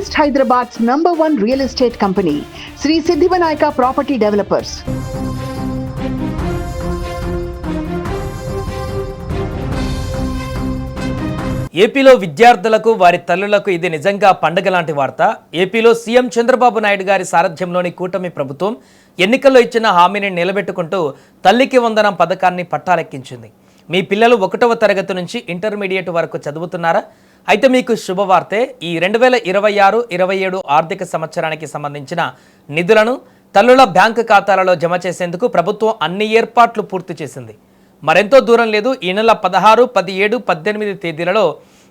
East Hyderabad's #1 real estate company, Sri Siddhivanayaka Property Developers. ఏపీలో విద్యార్థులకు వారి తల్లులకు ఇది నిజంగా పండగ లాంటి వార్త. ఏపీలో సీఎం చంద్రబాబు నాయుడు గారి సారథ్యంలోని కూటమి ప్రభుత్వం ఎన్నికల్లో ఇచ్చిన హామీని నిలబెట్టుకుంటూ తల్లికి వందనం పథకాన్ని పట్టాలెక్కించింది. మీ పిల్లలు 1వ తరగతి నుంచి ఇంటర్మీడియట్ వరకు చదువుతున్నారా? అయితే మీకు శుభవార్తే. ఈ 2026-27 ఆర్థిక సంవత్సరానికి సంబంధించిన నిధులను తల్లుల బ్యాంకు ఖాతాలలో జమ చేసేందుకు ప్రభుత్వం అన్ని ఏర్పాట్లు పూర్తి చేసింది. మరెంతో దూరం లేదు. ఈ నెల 16, 17, 18 తేదీలలో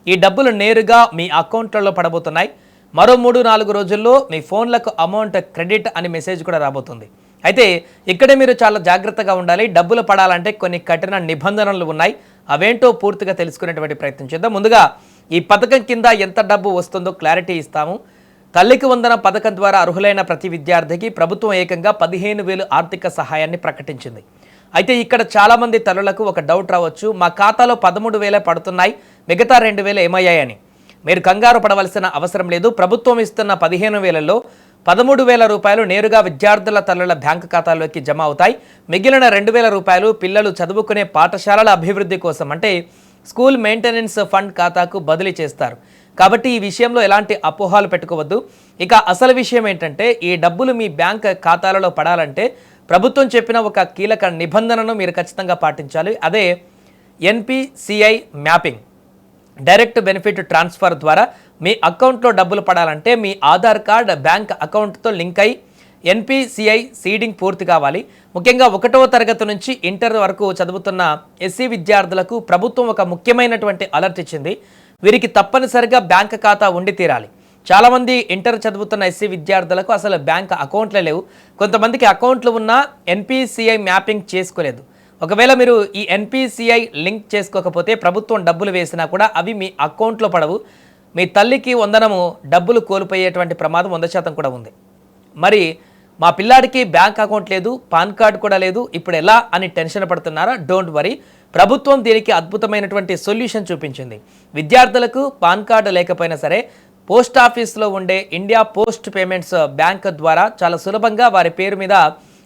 ఈ డబ్బులు నేరుగా మీ అకౌంట్లలో పడబోతున్నాయి. మరో 3-4 రోజుల్లో మీ ఫోన్లకు అమౌంట్ క్రెడిట్ అని మెసేజ్ కూడా రాబోతుంది. అయితే ఇక్కడే మీరు చాలా జాగ్రత్తగా ఉండాలి. డబ్బులు పడాలంటే కొన్ని కఠిన నిబంధనలు ఉన్నాయి. అవేంటో పూర్తిగా తెలుసుకునేటువంటి ప్రయత్నం చేద్దాం. ముందుగా ఈ పథకం కింద ఎంత డబ్బు వస్తుందో క్లారిటీ ఇస్తాము. తల్లికి వందన పథకం ద్వారా అర్హులైన ప్రతి విద్యార్థికి ప్రభుత్వం ఏకంగా 15,000 ఆర్థిక సహాయాన్ని ప్రకటించింది. అయితే ఇక్కడ చాలామంది తల్లులకు ఒక డౌట్ రావచ్చు, మా ఖాతాలో 13,000 పడుతున్నాయి, మిగతా 2,000 ఏమయ్యాయని. మీరు కంగారు పడవలసిన అవసరం లేదు. ప్రభుత్వం ఇస్తున్న 15,000లో 13,000 రూపాయలు నేరుగా విద్యార్థుల తల్లుల బ్యాంకు ఖాతాల్లోకి జమ అవుతాయి. మిగిలిన 2,000 రూపాయలు పిల్లలు చదువుకునే పాఠశాలల అభివృద్ధి కోసం, అంటే స్కూల్ మెయింటెనెన్స్ ఫండ్ ఖాతాకు బదిలీ చేస్తారు. కాబట్టి ఈ విషయంలో ఎలాంటి అపోహలు పెట్టుకోవద్దు. ఇక అసలు విషయం ఏంటంటే, ఈ డబ్బులు మీ బ్యాంక్ ఖాతాలలో పడాలంటే ప్రభుత్వం చెప్పిన ఒక కీలక నిబంధనను మీరు ఖచ్చితంగా పాటించాలి. అదే NPCI mapping. Direct benefit transfer ద్వారా మీ అకౌంట్లో డబ్బులు పడాలంటే మీ ఆధార్ కార్డ్ బ్యాంక్ అకౌంట్తో లింక్ అయి NPCI సీడింగ్ పూర్తి కావాలి. ముఖ్యంగా 1వ తరగతి నుంచి ఇంటర్ వరకు చదువుతున్న SC విద్యార్థులకు ప్రభుత్వం ఒక ముఖ్యమైనటువంటి అలర్ట్ ఇచ్చింది. వీరికి తప్పనిసరిగా బ్యాంక్ ఖాతా ఉండి తీరాలి. చాలామంది ఇంటర్ చదువుతున్న SC విద్యార్థులకు అసలు బ్యాంక్ అకౌంట్లే లేవు. కొంతమందికి అకౌంట్లు ఉన్నా NPCI మ్యాపింగ్ చేసుకోలేదు. ఒకవేళ మీరు ఈ NPCI లింక్ చేసుకోకపోతే ప్రభుత్వం డబ్బులు వేసినా కూడా అవి మీ అకౌంట్లో పడవు. మీ తల్లికి వందనము డబ్బులు కోల్పోయేటువంటి ప్రమాదం 100% కూడా ఉంది. మరి మా పిల్లాడికి బ్యాంక్ అకౌంట్ లేదు, పాన్ కార్డు కూడా లేదు, ఇప్పుడు ఎలా అని టెన్షన్ పడుతున్నారా? Don't worry. ప్రభుత్వం దీనికి అద్భుతమైనటువంటి సొల్యూషన్ చూపించింది. విద్యార్థులకు పాన్ కార్డు లేకపోయినా సరే పోస్ట్ ఆఫీస్లో ఉండే ఇండియా పోస్ట్ పేమెంట్స్ బ్యాంక్ ద్వారా చాలా సులభంగా వారి పేరు మీద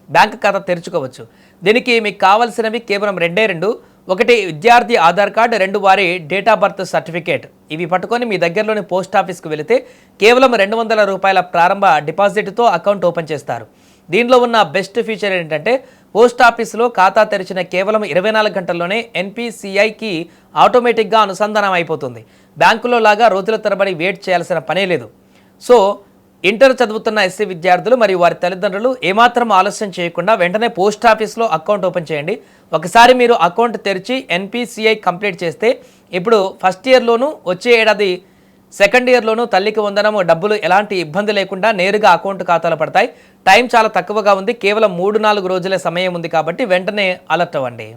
బ్యాంక్ ఖాతా తెరుచుకోవచ్చు. దీనికి మీకు కావాల్సినవి కేవలం 2. ఒకటి విద్యార్థి ఆధార్ కార్డు, 2 వారి డేట్ ఆఫ్ బర్త్ సర్టిఫికేట్. ఇవి పట్టుకొని మీ దగ్గరలోని పోస్ట్ ఆఫీస్కు వెళితే కేవలం 200 రూపాయల ప్రారంభ డిపాజిట్తో అకౌంట్ ఓపెన్ చేస్తారు. దీనిలో ఉన్న బెస్ట్ ఫీచర్ ఏంటంటే, పోస్ట్ ఆఫీసులో ఖాతా తెరిచిన కేవలం 24 గంటల్లోనే NPCIకి ఆటోమేటిక్గా అనుసంధానం అయిపోతుంది. బ్యాంకులో లాగా రోజుల తరబడి వెయిట్ చేయాల్సిన పనే లేదు. సో ఇంటర్ చదువుతున్న SC విద్యార్థులు మరియు వారి తల్లిదండ్రులు ఏమాత్రం ఆలస్యం చేయకుండా వెంటనే పోస్ట్ ఆఫీస్లో అకౌంట్ ఓపెన్ చేయండి. ఒకసారి మీరు అకౌంట్ తెరిచి NPCI కంప్లీట్ చేస్తే ఇప్పుడు ఫస్ట్ ఇయర్లోనూ వచ్చే ఏడాది సెకండ్ ఇయర్లోనూ తల్లికి వందనము డబ్బులు ఎలాంటి ఇబ్బంది లేకుండా నేరుగా అకౌంట్ ఖాతాలో పడతాయి. టైం చాలా తక్కువగా ఉంది, కేవలం 3-4 రోజులే సమయం ఉంది. కాబట్టి వెంటనే అలర్ట్ అవ్వండి.